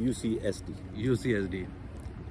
UCSD।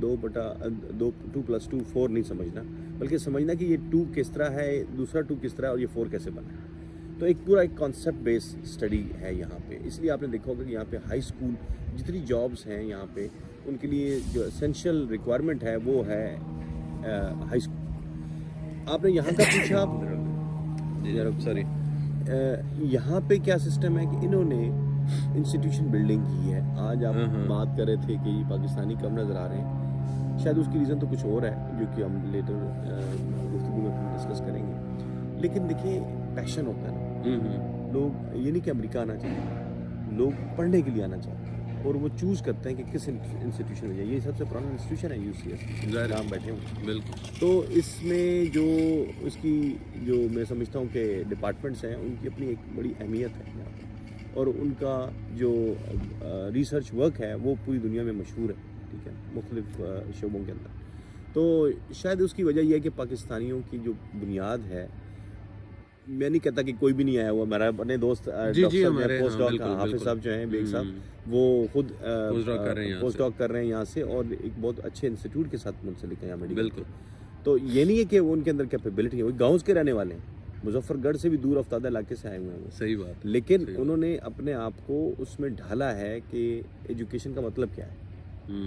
2/2 نہیں سمجھنا، بلکہ سمجھنا کہ یہ 2 کس طرح ہے، دوسرا 2 کس طرح ہے اور یہ 4 کیسے بنا ہے. تو ایک پورا ایک کانسیپٹ بیس اسٹڈی ہے یہاں پہ. اس لیے آپ نے دیکھا ہوگا کہ یہاں پہ ہائی اسکول جتنی جابس ہیں یہاں پہ ان کے لیے جو اسینشیل ریکوائرمنٹ ہے وہ ہے ہائی اسکول. آپ نے یہاں کا پوچھا سوری یہاں پہ کیا سسٹم ہے کہ انہوں نے انسٹیٹیوشن بلڈنگ کی ہے. آج آپ بات کر رہے تھے کہ پاکستانی کم نظر آ رہے ہیں، شاید اس کی ریزن تو کچھ اور ہے جو کہ ہم لیٹر گفتگو میں ڈسکس کریں گے. لیکن دیکھیں پیشن ہوتا ہے نا، لوگ یہ نہیں کہ امریکہ آنا چاہیے، لوگ پڑھنے کے لیے آنا چاہتے ہیں اور وہ چوز کرتے ہیں کہ کس انسٹیٹیوشن میں جائے. یہ سب سے پرانا انسٹیٹیوشن ہے UCS جہاں ہم بیٹھے ہوں. بالکل. تو اس میں جو اس کی جو میں سمجھتا ہوں کہ ڈپارٹمنٹس ہیں ان کی اپنی ایک بڑی اہمیت ہے یہاں پہ، اور ان کا جو ریسرچ ورک ہے وہ پوری دنیا میں مشہور ہے. ٹھیک ہے، مختلف شعبوں کے اندر. تو شاید اس کی وجہ یہ ہے کہ پاکستانیوں کی جو بنیاد ہے، میں نہیں کہتا کہ کوئی بھی نہیں آیا ہوا. میرا اپنے دوست پوسٹ ڈاک حافظ صاحب جو ہیں، بیگ صاحب، وہ خود پوسٹ ڈاک کر رہے ہیں یہاں سے اور ایک بہت اچھے انسٹیٹیوٹ کے ساتھ منسلک ہیں یہاں میڈیکل. بالکل. تو یہ نہیں ہے کہ ان کے اندر کیپیبلٹی ہے، وہ گاؤں کے رہنے والے ہیں، مظفر گڑھ سے بھی دور افتادہ علاقے سے آئے ہوئے ہیں. صحیح بات. لیکن انہوں نے اپنے آپ کو اس میں ڈھالا ہے کہ ایجوکیشن کا مطلب کیا ہے،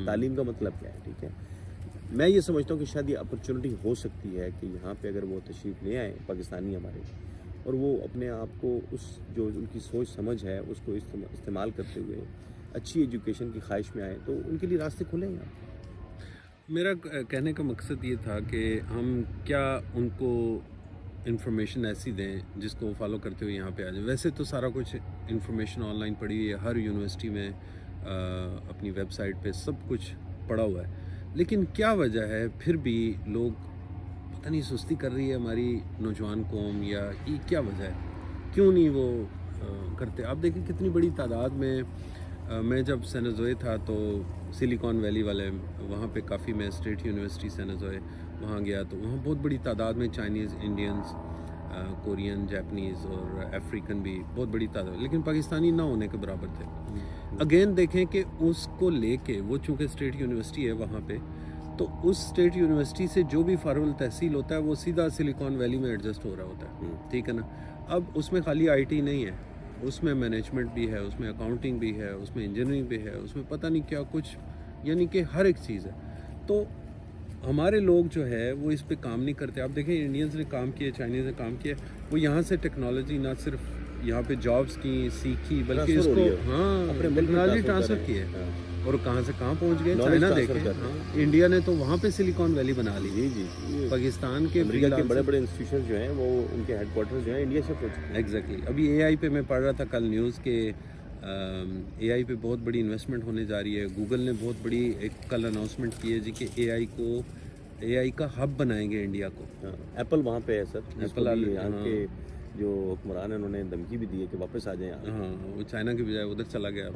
تعلیم کا مطلب کیا ہے. ٹھیک ہے، میں یہ سمجھتا ہوں کہ شاید یہ اپرچونٹی ہو سکتی ہے کہ یہاں پہ اگر وہ تشریف لے آئیں پاکستانی ہمارے، اور وہ اپنے آپ کو اس جو ان کی سوچ سمجھ ہے اس کو استعمال کرتے ہوئے اچھی ایجوکیشن کی خواہش میں آئیں، تو ان کے لیے راستے کھلیں گے. میرا کہنے کا مقصد یہ تھا کہ ہم کیا ان کو انفارمیشن ایسی دیں جس کو فالو کرتے ہوئے یہاں پہ آ جائیں. ویسے تو سارا کچھ انفارمیشن آن لائن پڑی ہوئی ہے، ہر یونیورسٹی میں اپنی ویب سائٹ پہ سب کچھ پڑا ہوا ہے. لیکن کیا وجہ ہے پھر بھی لوگ پتہ نہیں سستی کر رہی ہے ہماری نوجوان قوم، یا یہ کیا وجہ ہے کیوں نہیں وہ کرتے. آپ دیکھیں کتنی بڑی تعداد میں جب سینزوئے تھا تو سلیکان ویلی والے وہاں پہ کافی، میں اسٹیٹ یونیورسٹی سینزوئے وہاں گیا تو وہاں بہت بڑی تعداد میں چائنیز، انڈینز، کورین، جاپنیز اور افریقن بھی بہت بڑی تعداد، لیکن پاکستانی نہ ہونے کے برابر تھے. اگین دیکھیں کہ اس کو لے کے وہ چونکہ اسٹیٹ یونیورسٹی ہے وہاں پہ، تو اس اسٹیٹ یونیورسٹی سے جو بھی فارغ التحصیل ہوتا ہے وہ سیدھا سلیکان ویلی میں ایڈجسٹ ہو رہا ہوتا ہے. ٹھیک ہے نا. اب اس میں خالی IT نہیں ہے، اس میں مینجمنٹ بھی ہے، اس میں اکاؤنٹنگ بھی ہے، اس میں انجینئرنگ بھی ہے، اس میں پتہ نہیں کیا کچھ، یعنی کہ ہر ایک چیز ہے. تو ہمارے لوگ جو ہے وہ اس پہ کام نہیں کرتے. آپ دیکھیں انڈینز نے کام کیا، چائنیز نے کام کیا، وہ یہاں سے ٹیکنالوجی نہ صرف یہاں پہ جابس کی سیکھی بلکہ اس کو ٹیکنالوجی ٹرانسفر کی ہے، اور کہاں سے کہاں پہنچ گئے. چائنا دیکھیں، انڈیا نے تو وہاں پہ سلیکان ویلی بنا لی. جی جی. پاکستان کے امریکہ کے بڑے بڑے انسٹیٹیوشن جو ہیں وہ ان کے ہیڈ کوارٹر جو ہیں انڈیا سے پہنچے. ایگزیکٹلی. ابھی AI پہ میں پڑھ رہا تھا کل نیوز کہ AI پہ بہت بڑی انویسٹمنٹ ہونے جا رہی ہے. گوگل نے بہت بڑی ایک کل اناؤنسمنٹ کی ہے جی کہ AI کا ہب بنائیں گے انڈیا کو. ایپل وہاں پہ ہے سر. ایپل یہاں کے جو حکمران ہیں انہوں نے دھمکی بھی دی ہے کہ واپس آ جائیں. ہاں، وہ چائنا کی بجائے ادھر چلا گیا.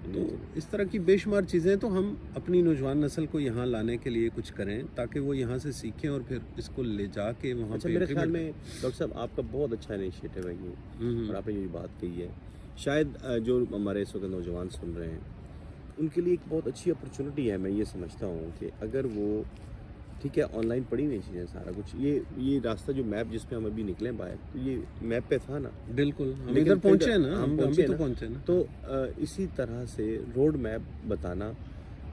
تو اس طرح کی بے شمار چیزیں تو ہم اپنی نوجوان نسل کو یہاں لانے کے لیے کچھ کریں تاکہ وہ یہاں سے سیکھیں اور پھر اس کو لے جا کے وہاں پہ. میرے خیال میں ڈاکٹر صاحب آپ کا بہت اچھا انیشیٹو ہے یہ، اور آپ نے یہ بات کہی ہے. شاید جو ہمارے اس وقت نوجوان سن رہے ہیں ان کے لیے ایک بہت اچھی اپرچونٹی ہے. میں یہ سمجھتا ہوں کہ اگر وہ ٹھیک ہے آن لائن پڑھی ہوئی چیزیں سارا کچھ، یہ راستہ جو میپ جس پہ ہم ابھی نکلے باہر، تو یہ میپ پہ تھا نا. بالکل. ہم ادھر پہنچے نا، ہم بھی تو پہنچے نا. تو اسی طرح سے روڈ میپ بتانا،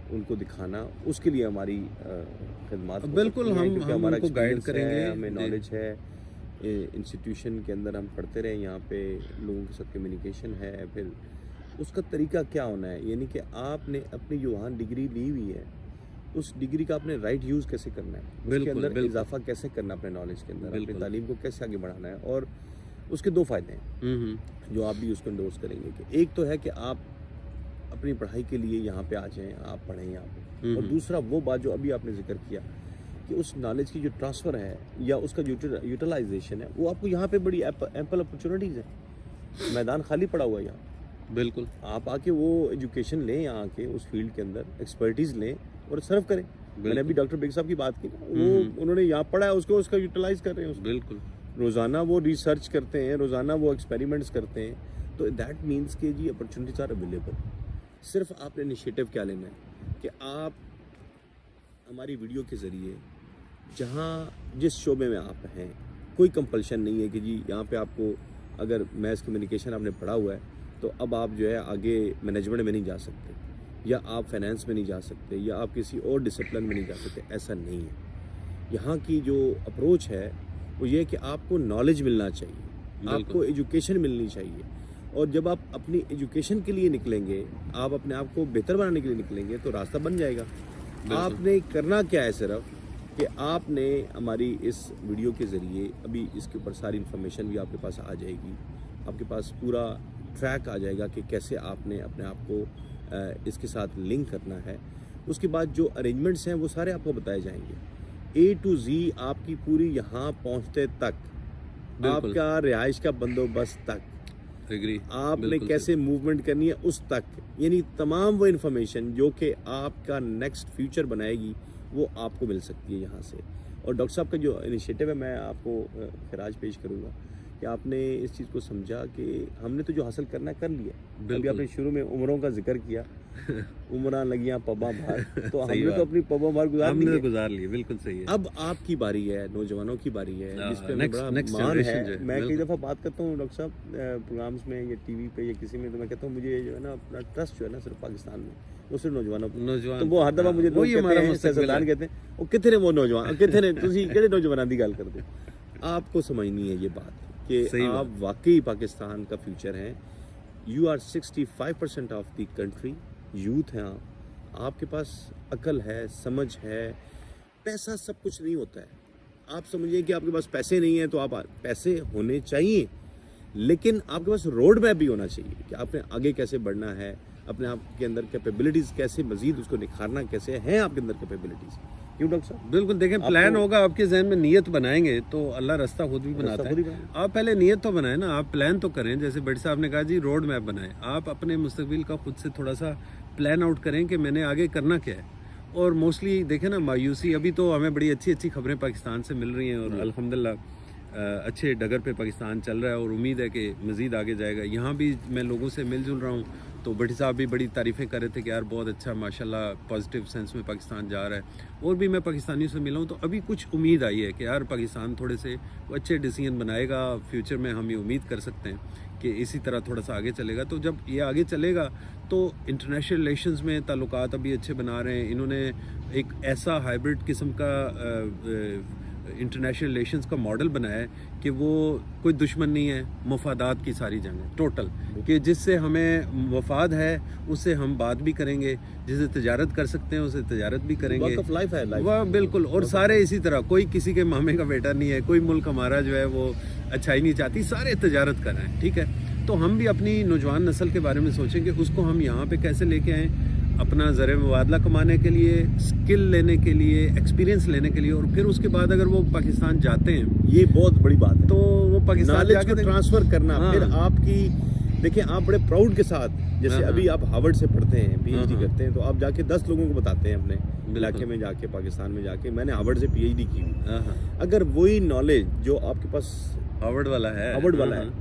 ان کو دکھانا، اس کے لیے ہماری خدمات بالکل ہم ان کو گائیڈ کریں گے. ہمیں نالج ہے انسٹیٹیوشن کے اندر، ہم پڑھتے رہے یہاں پہ، لوگوں کے ساتھ کمیونیکیشن ہے. پھر اس کا طریقہ کیا ہونا ہے، یعنی کہ آپ نے اپنی جو وہاں ڈگری لی ہوئی ہے اس ڈگری کا آپ نے رائٹ یوز کیسے کرنا ہے، اس کے اندر اضافہ کیسے کرنا ہے اپنے نالج کے اندر، اپنی تعلیم کو کیسے آگے بڑھانا ہے. اور اس کے 2 فائدے ہیں جو آپ بھی اس کو انڈورس کریں گے کہ ایک تو ہے کہ آپ اپنی پڑھائی کے لیے یہاں پہ آ جائیں، آپ پڑھیں یہاں پہ، اور دوسرا وہ بات جو ابھی آپ نے ذکر کیا کہ اس نالج کی جو ٹرانسفر ہے یا اس کا جو یوٹیلائزیشن ہے وہ آپ کو یہاں پہ بڑی ایمپل اپرچونیٹیز ہیں. میدان خالی پڑا ہوا ہے یہاں. بالکل. آپ آ کے وہ ایجوکیشن لیں، یہاں کے اس فیلڈ کے اندر ایکسپرٹیز لیں اور سرو کریں. میں نے ابھی ڈاکٹر بیگ صاحب کی بات کی، وہ انہوں نے یہاں پڑھا ہے، اس کا یوٹیلائز کر رہے ہیں. بالکل. روزانہ وہ ریسرچ کرتے ہیں، روزانہ وہ ایکسپیریمنٹس کرتے ہیں. تو دیٹ مینس کہ جی اپرچونیٹیز آر اویلیبل. صرف آپ نے انیشیٹو کیا لینا ہے. کہ آپ ہماری ویڈیو کے ذریعے جہاں جس شعبے میں آپ ہیں کوئی کمپلشن نہیں ہے کہ جی یہاں پہ آپ کو اگر میس کمیونیکیشن آپ نے پڑھا ہوا ہے تو اب آپ جو ہے آگے مینجمنٹ میں نہیں جا سکتے یا آپ فائنینس میں نہیں جا سکتے یا آپ کسی اور ڈسپلن میں نہیں جا سکتے. ایسا نہیں ہے. یہاں کی جو اپروچ ہے وہ یہ کہ آپ کو نالج ملنا چاہیے, آپ کو ایجوکیشن ملنی چاہیے, اور جب آپ اپنی ایجوکیشن کے لیے نکلیں گے, آپ اپنے آپ کو بہتر بنانے کے لیے نکلیں گے تو راستہ بن جائے گا. آپ نے کرنا کیا ہے صرف کہ آپ نے ہماری اس ویڈیو کے ذریعے ابھی اس کے اوپر ساری انفارمیشن بھی آپ کے پاس آ جائے گی, آپ کے پاس پورا ٹریک آ جائے گا کہ کیسے آپ نے اپنے آپ کو اس کے ساتھ لنک کرنا ہے. اس کے بعد جو ارینجمنٹس ہیں وہ سارے آپ کو بتائے جائیں گے, A to Z آپ کی پوری یہاں پہنچتے تک, آپ کا رہائش کا بندوبست تک, آپ نے کیسے موومنٹ کرنی ہے اس تک, یعنی تمام وہ انفارمیشن جو کہ آپ کا نیکسٹ فیوچر بنائے گی وہ آپ کو مل سکتی ہے یہاں سے. اور ڈاکٹر صاحب کا جو انیشیٹو ہے میں آپ کو خراج پیش کروں گا کہ آپ نے اس چیز کو سمجھا کہ ہم نے تو جو حاصل کرنا ہے کر لیا. ابھی آپ نے شروع میں عمروں کا ذکر کیا, عمریں لگیاں پباں باہر, تو ہم نے تو اپنی پباں باہر گزار لی. بالکل صحیح ہے. اب آپ کی باری ہے, نوجوانوں کی باری ہے, جس پہ بڑا مان ہے. میں کئی دفعہ بات کرتا ہوں ڈاکٹر صاحب پروگرامس میں یا ٹی وی پہ یا کسی میں, تو میں کہتا ہوں مجھے جو ہے نا اپنا ٹرسٹ جو ہے نا صرف پاکستان میں, وہ صرف نوجوانوں کو. تو وہ ہر دفعہ مجھے سیاستدان کہتے ہیں وہ کتنے وہ نوجوان کتنے تسی کہڑے نوجوانوں کی گل کرتے. آپ کو سمجھنی ہے یہ بات کہ آپ واقعی پاکستان کا فیوچر ہیں. You are 65% of the country, youth ہیں آپ کے پاس عقل ہے, سمجھ ہے. پیسہ سب کچھ نہیں ہوتا ہے. آپ سمجھیے کہ آپ کے پاس پیسے نہیں ہیں تو آپ پیسے ہونے چاہیے, لیکن آپ کے پاس روڈ میپ بھی ہونا چاہیے کہ آپ نے آگے کیسے بڑھنا ہے, اپنے آپ کے اندر کیپیبلٹیز کیسے مزید اس کو نکھارنا کیسے ہیں آپ کے اندر کیپیبلٹیز. کیوں ڈاکٹر صاحب؟ بالکل. دیکھیں پلان ہوگا آپ کے ذہن میں, نیت بنائیں گے تو اللہ راستہ خود بھی بناتا ہے. آپ پہلے نیت تو بنائیں نا, آپ پلان تو کریں. جیسے بڑی صاحب نے کہا جی روڈ میپ بنائیں, آپ اپنے مستقبل کا خود سے تھوڑا سا پلان آؤٹ کریں کہ میں نے آگے کرنا کیا ہے. اور موسٹلی دیکھیں نا مایوسی, ابھی تو ہمیں بڑی اچھی اچھی خبریں پاکستان سے مل رہی ہیں اور الحمدللہ اچھے ڈگر پہ پاکستان چل رہا ہے اور امید ہے کہ مزید آگے جائے گا. یہاں بھی میں لوگوں سے مل جل رہا ہوں تو بڑی صاحب بھی بڑی تعریفیں کر رہے تھے کہ یار بہت اچھا ماشاءاللہ پازیٹیو سینس میں پاکستان جا رہا ہے. اور بھی میں پاکستانیوں سے ملا ہوں تو ابھی کچھ امید آئی ہے کہ یار پاکستان تھوڑے سے اچھے ڈیسیژن بنائے گا. فیوچر میں ہم یہ امید کر سکتے ہیں کہ اسی طرح تھوڑا سا آگے چلے گا. تو جب یہ آگے چلے گا تو انٹرنیشنل ریلیشنز میں تعلقات ابھی اچھے بنا رہے ہیں. انہوں نے ایک ایسا ہائبرڈ قسم کا انٹرنیشنل ریلیشنز کا ماڈل بنایا ہے کہ وہ کوئی دشمن نہیں ہے, مفادات کی ساری جنگ ہے ٹوٹل, کہ جس سے ہمیں مفاد ہے اس سے ہم بات بھی کریں گے, جس سے تجارت کر سکتے ہیں اسے تجارت بھی کریں گے. وہ بالکل. اور سارے اسی طرح, کوئی کسی کے مامے کا بیٹا نہیں ہے, کوئی ملک ہمارا جو ہے وہ اچھائی نہیں چاہتی, سارے تجارت کر رہے ہیں. ٹھیک ہے, تو ہم بھی اپنی نوجوان نسل کے بارے میں سوچیں کہ اس کو ہم یہاں پہ کیسے لے کے آئیں, اپنا زر مبادلہ کمانے کے لیے, اسکل لینے کے لیے, ایکسپیرینس لینے کے لیے, اور پھر اس کے بعد اگر وہ پاکستان جاتے ہیں, یہ بہت بڑی بات ہے, تو وہ پاکستان نالج کو ٹرانسفر کرنا. پھر آپ کی دیکھیں آپ بڑے پراؤڈ کے ساتھ, جیسے ابھی آپ ہارورڈ سے پڑھتے ہیں, پی ایچ ڈی کرتے ہیں, تو آپ جا کے 10 لوگوں کو بتاتے ہیں اپنے علاقے میں جا کے, پاکستان میں جا کے میں نے ہارورڈ سے پی ایچ ڈی کی ہوئی. اگر وہی نالج جو آپ کے پاس ہارورڈ والا ہے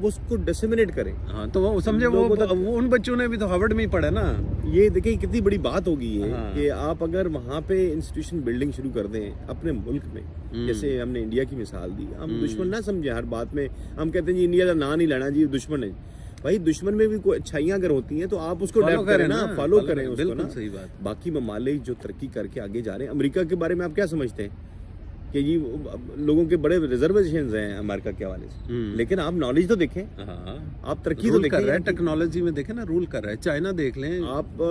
وہ اس کو ڈسیمنیٹ کریں. ہاں تو وہ سمجھے وہ ان بچوں نے بھی تو ہارورڈ میں ہی پڑھا نا. یہ دیکھیں کتنی بڑی بات ہوگی یہ کہ آپ اگر وہاں پہ انسٹیٹیوشن بلڈنگ شروع کر دیں اپنے ملک میں, جیسے ہم نے انڈیا کی مثال دی. ہم دشمن نہ سمجھیں ہر بات میں, ہم کہتے ہیں جی انڈیا کا نام نہیں لینا جی دشمن ہے. بھائی دشمن میں بھی کوئی اچھائیاں اگر ہوتی ہیں تو آپ اس کو ڈیپ کریں نا, فالو کریں اس کو نا. صحیح بات. باقی ممالک جو ترقی کر کے آگے جا رہے ہیں, امریکہ کے بارے میں آپ کیا سمجھتے ہیں کہ جی لوگوں کے بڑے ریزرویشنز ہیں امریکہ کے حوالے سے, لیکن آپ نالج تو دیکھیں, آپ ترقی تو دیکھیں, ٹیکنالوجی میں دیکھیں نا رول کر رہا ہے. چائنا دیکھ لیں, آپ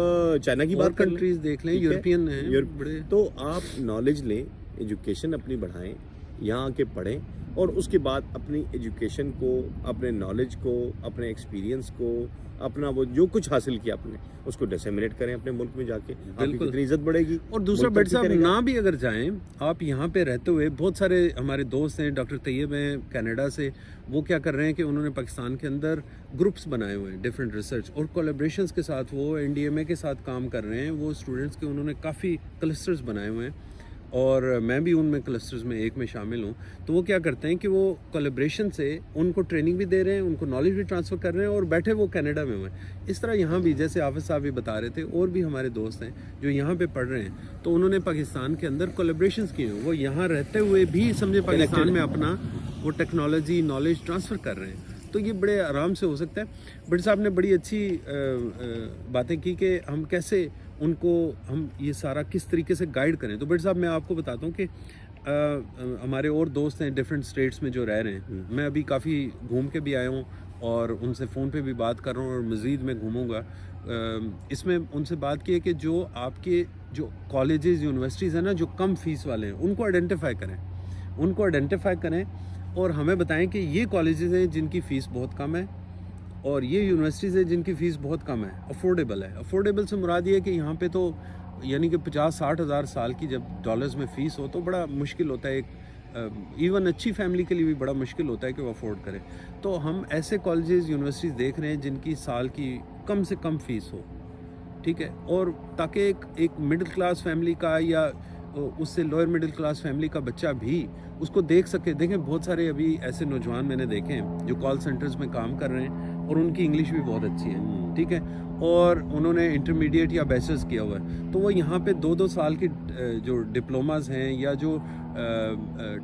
چائنا کی بات کنٹریز دیکھ لیں, یورپین ہیں بڑے. تو آپ نالج لیں, ایجوکیشن اپنی بڑھائیں, یہاں آ کے پڑھیں, اور اس کے بعد اپنی ایجوکیشن کو, اپنے نالج کو, اپنے ایکسپیرینس کو, اپنا وہ جو کچھ حاصل کیا آپ نے اس کو ڈسیمنیٹ کریں اپنے ملک میں جا کے. آپ کی کتنی عزت بڑھے گی. اور دوسرا بیٹا صاحب نہ بھی اگر جائیں آپ یہاں پہ رہتے ہوئے, بہت سارے ہمارے دوست ہیں, ڈاکٹر طیب ہیں کینیڈا سے, وہ کیا کر رہے ہیں کہ انہوں نے پاکستان کے اندر گروپس بنائے ہوئے ہیں ڈفرینٹ ریسرچ اور کولیبریشنز کے ساتھ. وہ NDMA کے ساتھ کام کر رہے ہیں, وہ اسٹوڈنٹس کے انہوں نے کافی کلسٹرز بنائے ہوئے ہیں. اور میں بھی ان میں کلسٹرز میں ایک میں شامل ہوں. تو وہ کیا کرتے ہیں کہ وہ کولیبریشن سے ان کو ٹریننگ بھی دے رہے ہیں, ان کو نالج بھی ٹرانسفر کر رہے ہیں, اور بیٹھے وہ کینیڈا میں ہوئے ہیں. اس طرح یہاں بھی جیسے حافظ صاحب بھی بتا رہے تھے, اور بھی ہمارے دوست ہیں جو یہاں پہ پڑھ رہے ہیں, تو انہوں نے پاکستان کے اندر کولیبریشنز کیے ہیں. وہ یہاں رہتے ہوئے بھی سمجھے پاکستان میں اپنا وہ ٹیکنالوجی نالج ٹرانسفر کر رہے ہیں. تو یہ بڑے آرام سے ہو سکتا ہے. بٹ صاحب نے بڑی اچھی باتیں کی کہ ہم کیسے ان کو ہم یہ سارا کس طریقے سے گائیڈ کریں. تو بٹ صاحب میں آپ کو بتاتا ہوں کہ ہمارے اور دوست ہیں ڈفرینٹ اسٹیٹس میں جو رہ رہے ہیں, میں ابھی کافی گھوم کے بھی آیا ہوں اور ان سے فون پہ بھی بات کر رہا ہوں, اور مزید میں گھوموں گا. اس میں ان سے بات کی ہے کہ جو آپ کے جو کالجز یونیورسٹیز ہیں نا جو کم فیس والے ہیں, ان کو آئیڈینٹیفائی کریں اور ہمیں بتائیں کہ یہ کالجز ہیں جن کی فیس بہت کم ہے, اور یہ یونیورسٹیز ہیں جن کی فیس بہت کم ہے, افورڈیبل ہے. افورڈیبل سے مراد یہ ہے کہ یہاں پہ تو یعنی کہ 50-60 ہزار سال کی جب ڈالرز میں فیس ہو تو بڑا مشکل ہوتا ہے, ایک ایون اچھی فیملی کے لیے بھی بڑا مشکل ہوتا ہے کہ وہ افورڈ کرے. تو ہم ایسے کالجز یونیورسٹیز دیکھ رہے ہیں جن کی سال کی کم سے کم فیس ہو, ٹھیک ہے, اور تاکہ ایک مڈل کلاس فیملی کا یا اس سے لوئر مڈل کلاس فیملی کا بچہ بھی اس کو دیکھ سکے. دیکھیں بہت سارے ابھی ایسے نوجوان میں نے دیکھے ہیں جو کال سینٹرز میں کام کر رہے ہیں, اور ان کی انگلش بھی بہت اچھی ہے, ٹھیک ہے, اور انہوں نے انٹرمیڈیٹ یا بیچلرز کیا ہوا ہے. تو وہ یہاں پہ 2-2 سال کی جو ڈپلوماز ہیں یا جو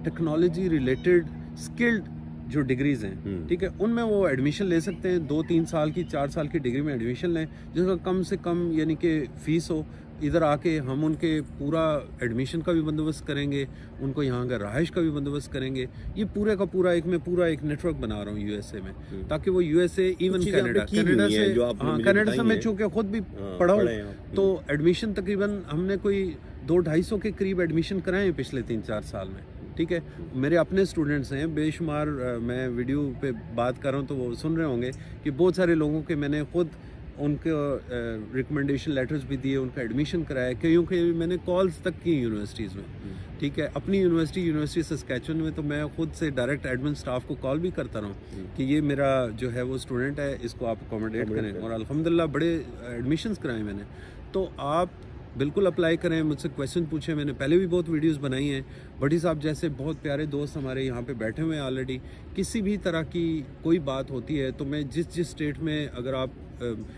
ٹیکنالوجی ریلیٹڈ اسکلڈ جو ڈگریز ہیں, ٹھیک ہے, ان میں وہ ایڈمیشن لے سکتے ہیں. 2-3 سال کی 4 سال کی ڈگری میں ایڈمیشن لیں جس کا کم سے کم یعنی کہ فیس ہو. ادھر آ کے ہم ان کے پورا ایڈمیشن کا بھی بندوبست کریں گے, ان کو یہاں کا رہائش کا بھی بندوبست کریں گے. یہ پورے کا پورا ایک نیٹ ورک بنا رہا ہوں یو ایس اے میں, تاکہ وہ U S A even Canada سے میں چونکہ خود بھی پڑھا ہوں, تو ایڈمیشن تقریباً ہم نے کوئی 200-250 کے قریب ایڈمیشن کرائے ہیں پچھلے 3-4 سال میں, ٹھیک ہے. میرے اپنے اسٹوڈنٹس ہیں بے شمار, میں ویڈیو پہ بات کر رہا ہوں تو وہ سن رہے ہوں گے کہ بہت سارے لوگوں کے میں نے خود ان کے ریکمنڈیشن لیٹرز بھی دیے, ان کا ایڈمیشن کرایا, کیوں کہ میں نے کالز تک کی یونیورسٹیز میں, ٹھیک ہے. اپنی یونیورسٹی سسکیچون میں تو میں خود سے ڈائریکٹ ایڈمن سٹاف کو کال بھی کرتا رہا ہوں کہ یہ میرا جو ہے وہ اسٹوڈنٹ ہے, اس کو آپ اکوموڈیٹ کریں, اور الحمدللہ بڑے ایڈمیشنز کرائے میں نے. تو آپ بالکل اپلائی کریں, مجھ سے کویشچن پوچھیں, میں نے پہلے بھی بہت ویڈیوز بنائی ہیں. بھٹی صاحب جیسے بہت پیارے دوست ہمارے یہاں پہ بیٹھے ہوئے ہیں آلریڈی. کسی بھی طرح کی کوئی بات ہوتی ہے تو میں جس اسٹیٹ میں, اگر آپ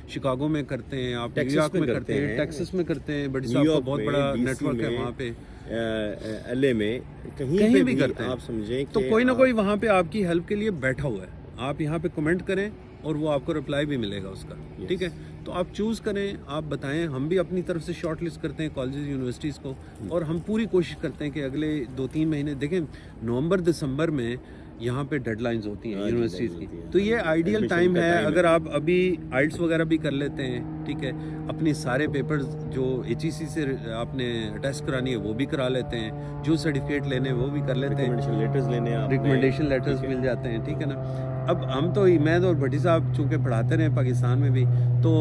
شکاگو میں کرتے ہیں, آپ نیو یارک میں کرتے ہیں, ٹیکسس میں کرتے ہیں, بھٹی صاحب کا بہت بڑا نیٹ ورک ہے وہاں پہ, ایل اے میں کہیں بھی کرتے ہیں, آپ سمجھیں تو کوئی نہ کوئی وہاں پہ آپ کی ہیلپ کے لیے بیٹھا ہوا ہے. آپ یہاں پہ کمنٹ کریں اور وہ آپ کو رپلائی بھی ملے گا اس کا, ٹھیک ہے. تو آپ چوز کریں, آپ بتائیں, ہم بھی اپنی طرف سے شارٹ لسٹ کرتے ہیں کالجز یونیورسٹیز کو, اور ہم پوری کوشش کرتے ہیں کہ اگلے 2-3 مہینے, دیکھیں نومبر-دسمبر میں یہاں پہ ڈیڈ لائنز ہوتی ہیں یونیورسٹیز کی, تو یہ آئیڈیل ٹائم ہے. اگر آپ ابھی آئلٹس وغیرہ بھی کر لیتے ہیں, ٹھیک ہے, اپنی سارے پیپرز جو HEC سے آپ نے ٹیسٹ کرانی ہے وہ بھی کرا لیتے ہیں, جو سرٹیفکیٹ لینے وہ بھی کر لیتے ہیں, ریکمنڈیشن لیٹرز مل جاتے ہیں, ٹھیک ہے نا. اب ہم تو میں اور بھٹی صاحب چونکہ پڑھاتے رہے پاکستان میں بھی, تو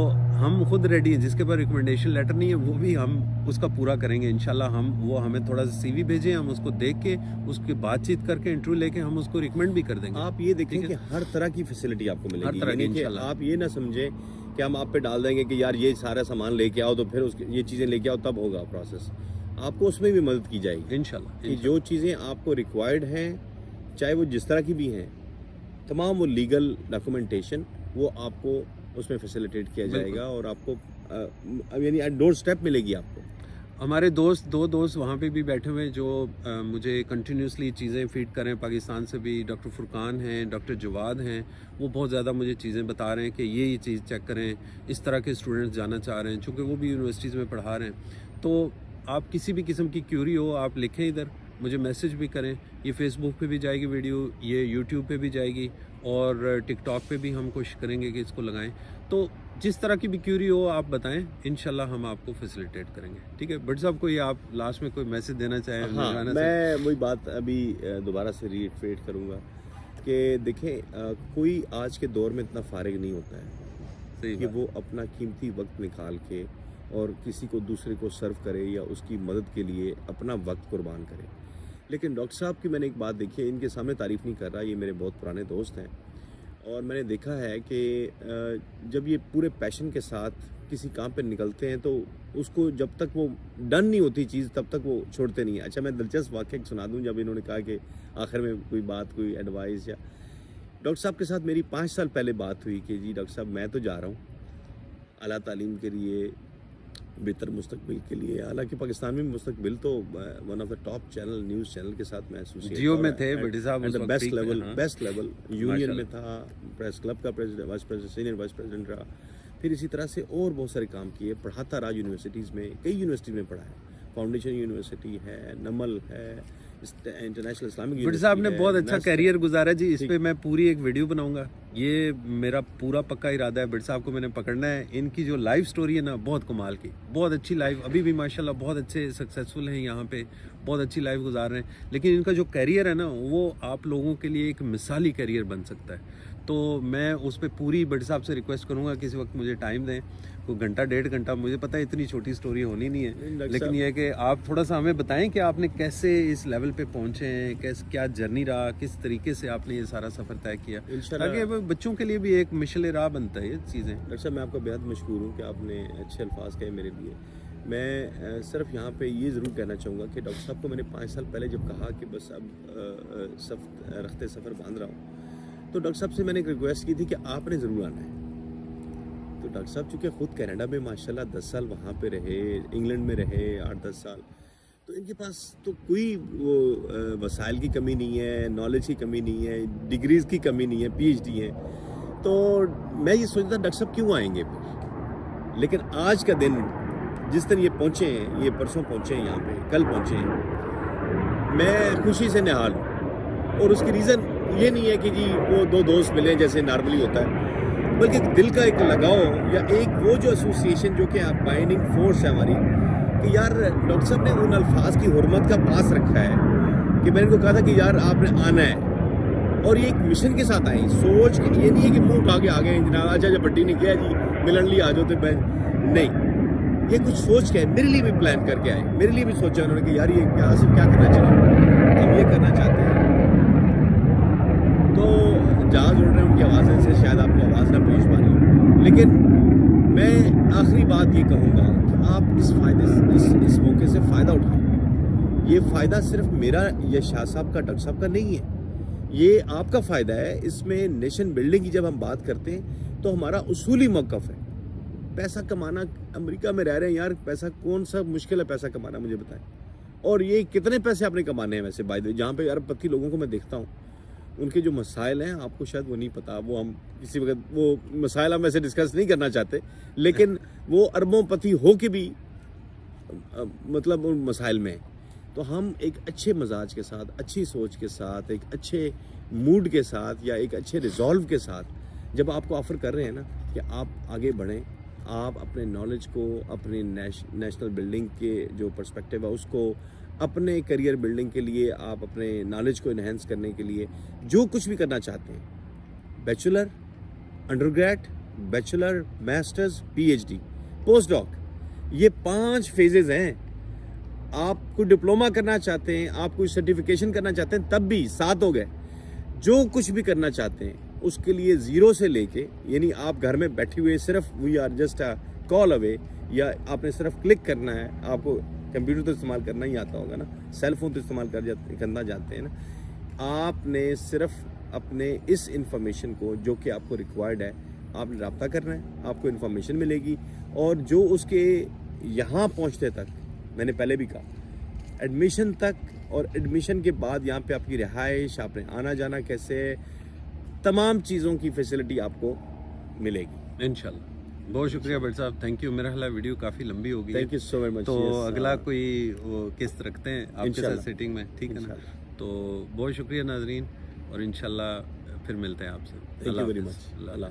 ہم خود ریڈی ہیں. جس کے پاس ریکمنڈیشن لیٹر نہیں ہے وہ بھی ہم اس کا پورا کریں گے انشاءاللہ. وہ ہمیں تھوڑا سا CV بھیجیں, ہم اس کو دیکھ کے اس کی بات چیت کر کے انٹرویو لے کے ہم اس کو ریکمینڈ بھی کر دیں گے. آپ یہ دیکھیں کہ ہر طرح کی فیسلٹی آپ کو ملے گی, یعنی کہ آپ یہ نہ سمجھیں کہ ہم آپ پہ ڈال دیں گے کہ یار یہ سارا سامان لے کے آؤ تو پھر یہ چیزیں لے کے آؤ تب ہوگا پروسیس. آپ کو اس میں بھی مدد کی جائے گی انشاءاللہ. کہ جو چیزیں آپ کو ریکوائرڈ ہیں, چاہے وہ جس طرح کی بھی ہیں, تمام وہ لیگل ڈاکومنٹیشن وہ آپ کو اس میں فیسیلیٹیٹ کیا جائے گا, اور آپ کو یعنی ڈور سٹیپ ملے گی آپ کو. ہمارے دو دوست وہاں پہ بھی بیٹھے ہوئے ہیں جو مجھے کنٹینیوسلی چیزیں فیڈ کریں پاکستان سے بھی. ڈاکٹر فرقان ہیں, ڈاکٹر جواد ہیں, وہ بہت زیادہ مجھے چیزیں بتا رہے ہیں کہ یہ چیز چیک کریں, اس طرح کے اسٹوڈنٹس جانا چاہ رہے ہیں, چونکہ وہ بھی یونیورسٹیز میں پڑھا رہے ہیں. تو آپ کسی بھی قسم کی کیوری ہو آپ لکھیں, ادھر مجھے میسج بھی کریں. یہ فیس بک پہ بھی جائے گی ویڈیو, یہ یوٹیوب پہ بھی جائے گی, اور ٹک ٹاک پہ بھی ہم کوشش کریں گے کہ اس کو لگائیں. تو جس طرح کی بھی کیوری ہو آپ بتائیں, انشاءاللہ ہم آپ کو فیسیلیٹیٹ کریں گے, ٹھیک ہے. بٹ صاحب کوئی آپ لاسٹ میں کوئی میسج دینا چاہیں؟ ہاں, میں وہی بات ابھی دوبارہ سے ریٹریٹ کروں گا کہ دیکھیں کوئی آج کے دور میں اتنا فارغ نہیں ہوتا ہے کہ وہ اپنا قیمتی وقت نکال کے اور کسی کو دوسرے کو سرو کرے یا اس کی مدد کے لیے اپنا وقت قربان کرے. لیکن ڈاکٹر صاحب کی میں نے ایک بات دیکھی ہے, ان کے سامنے تعریف نہیں کر رہا, یہ میرے بہت پرانے دوست ہیں, اور میں نے دیکھا ہے کہ جب یہ پورے پیشن کے ساتھ کسی کام پہ نکلتے ہیں تو اس کو جب تک وہ ڈن نہیں ہوتی چیز تب تک وہ چھوڑتے نہیں ہیں. اچھا میں دلچسپ واقعہ سنا دوں. جب انہوں نے کہا کہ آخر میں کوئی بات, کوئی ایڈوائز, یا ڈاکٹر صاحب کے ساتھ میری 5 سال پہلے بات ہوئی کہ جی ڈاکٹر صاحب میں تو جا رہا ہوں اعلیٰ تعلیم کے لیے, بہتر مستقبل کے لیے. حالانکہ پاکستان میں مستقبل تو one of the top channel, news channel کے ساتھ میں ایسوسیٹ جیو میں تھے بٹی صاحب, بیسٹ لیول یونین میں تھا, پریس کلب کا president, vice president, senior vice president رہا. پھر اسی طرح سے اور بہت سارے کام کیے, پڑھاتا رہا یونیورسٹیز میں, کئی یونیورسٹیز میں پڑھا ہے. فاؤنڈیشن یونیورسٹی ہے, نمل ہے, انٹرنیشنل اسلامک. بٹ صاحب نے بہت اچھا کیریئر گزارا جی. اس پہ میں پوری ایک ویڈیو بناؤں گا, یہ میرا پورا پکا ارادہ ہے. بٹ صاحب کو میں نے پکڑنا ہے. ان کی جو لائف سٹوری ہے نا بہت کمال کی, بہت اچھی لائف, ابھی بھی ماشاءاللہ بہت اچھے سکسیزفل ہیں یہاں پہ, بہت اچھی لائف گزار رہے ہیں. لیکن ان کا جو کیریئر ہے نا وہ آپ لوگوں کے لیے ایک مثالی کیریئر بن سکتا ہے. تو میں اس پہ پوری بٹ صاحب سے ریکویسٹ کروں گا کسی وقت مجھے ٹائم دیں, کوئی گھنٹہ 1.5 گھنٹہ, مجھے پتہ ہے اتنی چھوٹی سٹوری ہونی نہیں ہے, لیکن یہ ہے کہ آپ تھوڑا سا ہمیں بتائیں کہ آپ نے کیسے اس لیول پہ پہنچے ہیں, کیا جرنی رہا, کس طریقے سے آپ نے یہ سارا سفر طے کیا, تاکہ بچوں کے لیے بھی ایک مشعل راہ بنتا ہے یہ چیزیں. ڈاکٹر صاحب میں آپ کا بہت مشکور ہوں کہ آپ نے اچھے الفاظ کہے میرے لیے. میں صرف یہاں پہ یہ ضرور کہنا چاہوں گا کہ ڈاکٹر صاحب کو میں نے 5 سال پہلے جب کہا کہ بس اب رخت سفر باندھ رہا ہوں, تو ڈاکٹر صاحب سے میں نے ایک ریکویسٹ کی تھی کہ آپ نے ضرور آنا ہے. تو ڈاکٹر صاحب چونکہ خود کینیڈا میں ماشاءاللہ 10 سال وہاں پہ رہے, انگلینڈ میں رہے 8-10 سال, تو ان کے پاس تو کوئی وہ وسائل کی کمی نہیں ہے, نالج کی کمی نہیں ہے, ڈگریز کی کمی نہیں ہے, PhD ہے. تو میں یہ سوچتا تھا ڈاکٹر صاحب کیوں آئیں گے پھر. لیکن آج کا دن جس دن یہ پہنچے ہیں, یہ پرسوں پہنچے ہیں یہاں پہ, کل پہنچے ہیں, میں خوشی سے نہال ہوں. اور اس کی ریزن یہ نہیں ہے کہ جی وہ 2 دوست ملے جیسے نارملی ہوتا ہے, بلکہ دل کا ایک لگاؤ یا ایک وہ جو ایسوسیشن جو کہ بائنڈنگ فورس ہے ہماری, کہ یار ڈاکٹر صاحب نے ان الفاظ کی حرمت کا پاس رکھا ہے کہ میں نے کو کہا تھا کہ یار آپ نے آنا ہے, اور یہ ایک مشن کے ساتھ آئیں. سوچ کے یہ نہیں ہے کہ منہ اٹھا کے آگے جناب اچھا جب بٹی نے کیا جی ملن لی آ جاؤ تو نہیں, یہ کچھ سوچ کے میرے لیے بھی پلان کر کے آئے, میرے لیے بھی سوچا انہوں نے کہ یار یہ آصف کیا کرنا چاہیے, ہم یہ کرنا چاہتے ہیں. تو جہاز اڑ رہے ہیں ان کی آوازیں سے شاید آپ کو آواز نہ پہنچ پا رہی ہو, لیکن میں آخری بات یہ کہوں گا کہ آپ اس موقع سے فائدہ اٹھائیں. یہ فائدہ صرف میرا یا شاہ صاحب کا, ڈاکٹر صاحب کا نہیں ہے, یہ آپ کا فائدہ ہے. اس میں نیشن بلڈنگ کی جب ہم بات کرتے ہیں تو ہمارا اصولی موقف ہے. پیسہ کمانا, امریکہ میں رہ رہے ہیں یار, پیسہ کون سا مشکل ہے پیسہ کمانا, مجھے بتائیں. اور یہ کتنے پیسے آپ نے کمانے ہیں ویسے بائی دا وے, جہاں پہ ارب پتی لوگوں کو میں دیکھتا ہوں, ان کے جو مسائل ہیں آپ کو شاید وہ نہیں پتا, وہ ہم کسی وقت وہ مسائل ہم ایسے ڈسکس نہیں کرنا چاہتے, لیکن وہ اربوں پتی ہو کے بھی مطلب ان مسائل میں. تو ہم ایک اچھے مزاج کے ساتھ, اچھی سوچ کے ساتھ, ایک اچھے موڈ کے ساتھ یا ایک اچھے ریزالو کے ساتھ جب آپ کو آفر کر رہے ہیں نا کہ آپ آگے بڑھیں, آپ اپنے نالج کو, اپنے نیشنل بلڈنگ کے جو پرسپیکٹیو ہے اس کو, اپنے کیریئر بلڈنگ کے لیے, آپ اپنے نالج کو انہینس کرنے کے لیے جو کچھ بھی کرنا چاہتے ہیں, bachelor, undergrad, bachelor, masters, PhD, postdoc, یہ 5 فیزز ہیں. آپ کوئی ڈپلوما کرنا چاہتے ہیں, آپ کوئی سرٹیفکیشن کرنا چاہتے ہیں, تب بھی 7 ہو گئے. جو کچھ بھی کرنا چاہتے ہیں اس کے لیے 0 سے لے کے, یعنی آپ گھر میں بیٹھے ہوئے صرف وی آر جسٹ اے کال اوے, یا آپ نے صرف کلک کرنا ہے, آپ کو کمپیوٹر تو استعمال کرنا ہی آتا ہوگا نا, سیل فون تو استعمال کرنا جانتے ہیں نا, آپ نے صرف اپنے اس انفارمیشن کو جو کہ آپ کو ریکوائرڈ ہے آپ نے رابطہ کرنا ہے, آپ کو انفارمیشن ملے گی. اور جو اس کے یہاں پہنچتے تک, میں نے پہلے بھی کہا, ایڈمیشن تک, اور ایڈمیشن کے بعد یہاں پہ آپ کی رہائش, آپ نے آنا جانا کیسے, تمام چیزوں کی فیسلٹی آپ کو ملے گی انشاءاللہ. بہت شکریہ بٹ صاحب, تھینک یو. میرا خیال ہے ویڈیو کافی لمبی ہو گئی. Thank you so very much. تو اگلا کوئی وہ قسط رکھتے ہیں آپ کے ساتھ سیٹنگ میں, ٹھیک ہے نا. تو بہت شکریہ ناظرین, اور انشاءاللہ پھر ملتے ہیں آپ سے. Thank you very much. Allah